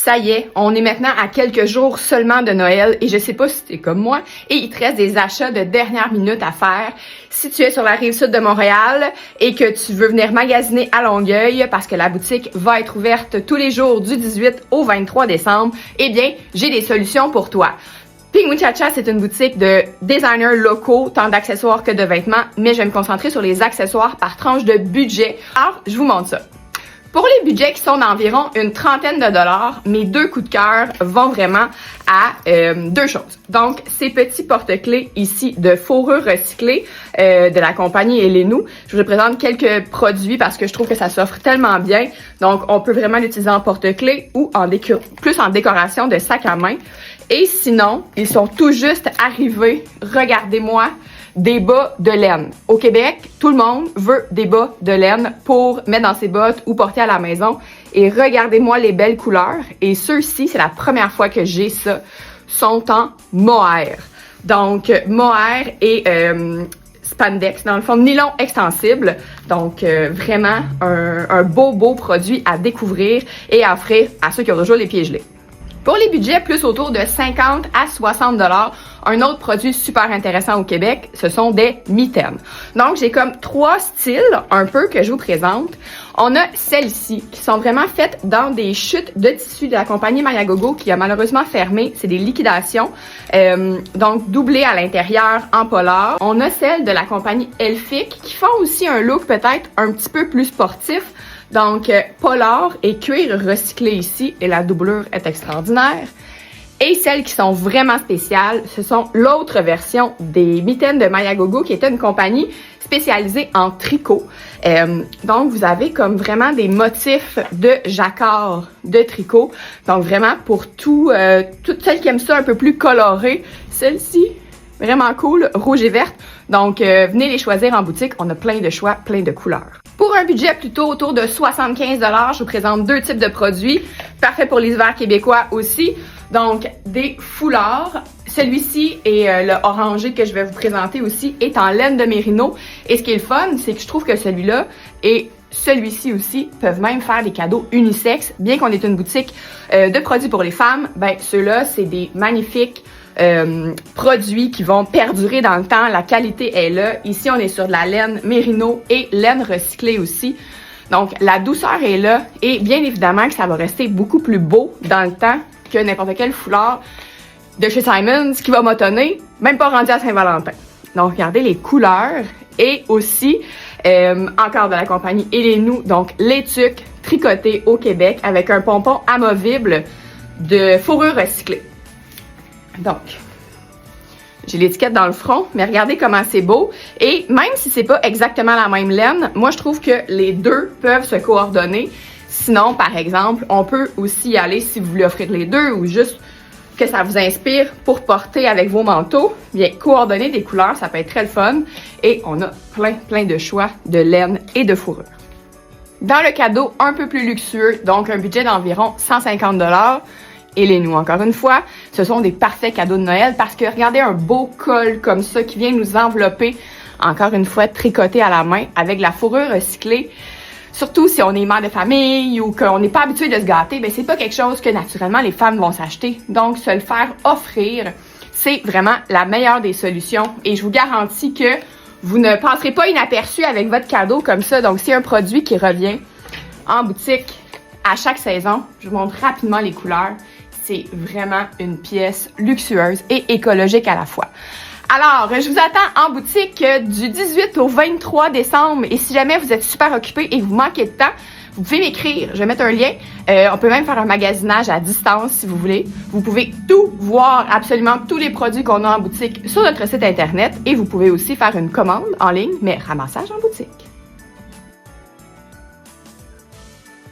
Ça y est, on est maintenant à quelques jours seulement de Noël et je sais pas si t'es comme moi et il te reste des achats de dernière minute à faire. Si tu es sur la rive sud de Montréal et que tu veux venir magasiner à Longueuil parce que la boutique va être ouverte tous les jours du 18 au 23 décembre, eh bien, j'ai des solutions pour toi. Pink Muchacha, c'est une boutique de designers locaux, tant d'accessoires que de vêtements, mais je vais me concentrer sur les accessoires par tranche de budget. Alors, je vous montre ça. Pour les budgets qui sont d'environ une trentaine de dollars, mes deux coups de cœur vont vraiment à deux choses. Donc, ces petits porte-clés ici de fourrure recyclée de la compagnie Elenou. Je vous présente quelques produits parce que je trouve que ça s'offre tellement bien. Donc, on peut vraiment l'utiliser en porte-clés ou plus en décoration de sac à main. Et sinon, ils sont tout juste arrivés. Regardez-moi. Des bas de laine. Au Québec, tout le monde veut des bas de laine pour mettre dans ses bottes ou porter à la maison. Et regardez-moi les belles couleurs. Et ceux-ci, c'est la première fois que j'ai ça, sont en mohair. Donc, mohair et spandex, dans le fond, nylon extensible. Donc, vraiment un beau produit à découvrir et à offrir à ceux qui ont toujours les pieds gelés. Pour les budgets plus autour de 50 à 60 $, un autre produit super intéressant au Québec, ce sont des mitaines. Donc, j'ai comme trois styles un peu que je vous présente. On a celles-ci qui sont vraiment faites dans des chutes de tissu de la compagnie Mayagogo qui a malheureusement fermé. C'est des liquidations, donc doublées à l'intérieur en polar. On a celles de la compagnie Elfic qui font aussi un look peut-être un petit peu plus sportif. Donc, polar et cuir recyclé ici et la doublure est extraordinaire. Et celles qui sont vraiment spéciales, ce sont l'autre version des mitaines de Mayagogo qui était une compagnie spécialisée en tricot. Donc, vous avez comme vraiment des motifs de jacquard de tricot. Donc, vraiment pour toutes celles qui aiment ça un peu plus coloré, celle-ci, vraiment cool, rouge et verte. Donc, venez les choisir en boutique. On a plein de choix, plein de couleurs. Pour un budget plutôt autour de 75 $, je vous présente deux types de produits. Parfait pour les hivers québécois aussi. Donc, des foulards. Celui-ci et le orangé que je vais vous présenter aussi est en laine de mérino. Et ce qui est le fun, c'est que je trouve que celui-là et celui-ci aussi peuvent même faire des cadeaux unisexes. Bien qu'on ait une boutique de produits pour les femmes, ben ceux-là, c'est des magnifiques produits qui vont perdurer dans le temps. La qualité est là. Ici, on est sur de la laine mérino et laine recyclée aussi. Donc, la douceur est là et bien évidemment que ça va rester beaucoup plus beau dans le temps que n'importe quel foulard de chez Simons qui va motonner, même pas rendu à Saint-Valentin. Donc, regardez les couleurs et aussi, encore de la compagnie Elenou, donc les tucs tricotés au Québec avec un pompon amovible de fourrure recyclée. Donc, j'ai l'étiquette dans le front, mais regardez comment c'est beau. Et même si c'est pas exactement la même laine, moi je trouve que les deux peuvent se coordonner. Sinon, par exemple, on peut aussi y aller si vous voulez offrir les deux ou juste que ça vous inspire pour porter avec vos manteaux. Bien, coordonner des couleurs, ça peut être très le fun. Et on a plein de choix de laine et de fourrure. Dans le cadeau un peu plus luxueux, donc un budget d'environ 150 $, Elenou, encore une fois, ce sont des parfaits cadeaux de Noël parce que regardez un beau col comme ça qui vient nous envelopper, encore une fois, tricoté à la main avec la fourrure recyclée. Surtout si on est mère de famille ou qu'on n'est pas habitué de se gâter, ben c'est pas quelque chose que naturellement les femmes vont s'acheter. Donc, se le faire offrir, c'est vraiment la meilleure des solutions. Et je vous garantis que vous ne passerez pas inaperçu avec votre cadeau comme ça. Donc, c'est un produit qui revient en boutique à chaque saison. Je vous montre rapidement les couleurs. C'est vraiment une pièce luxueuse et écologique à la fois. Alors, je vous attends en boutique du 18 au 23 décembre. Et si jamais vous êtes super occupé et vous manquez de temps, vous pouvez m'écrire. Je vais mettre un lien. On peut même faire un magasinage à distance si vous voulez. Vous pouvez tout voir, absolument tous les produits qu'on a en boutique sur notre site internet. Et vous pouvez aussi faire une commande en ligne, mais ramassage en boutique.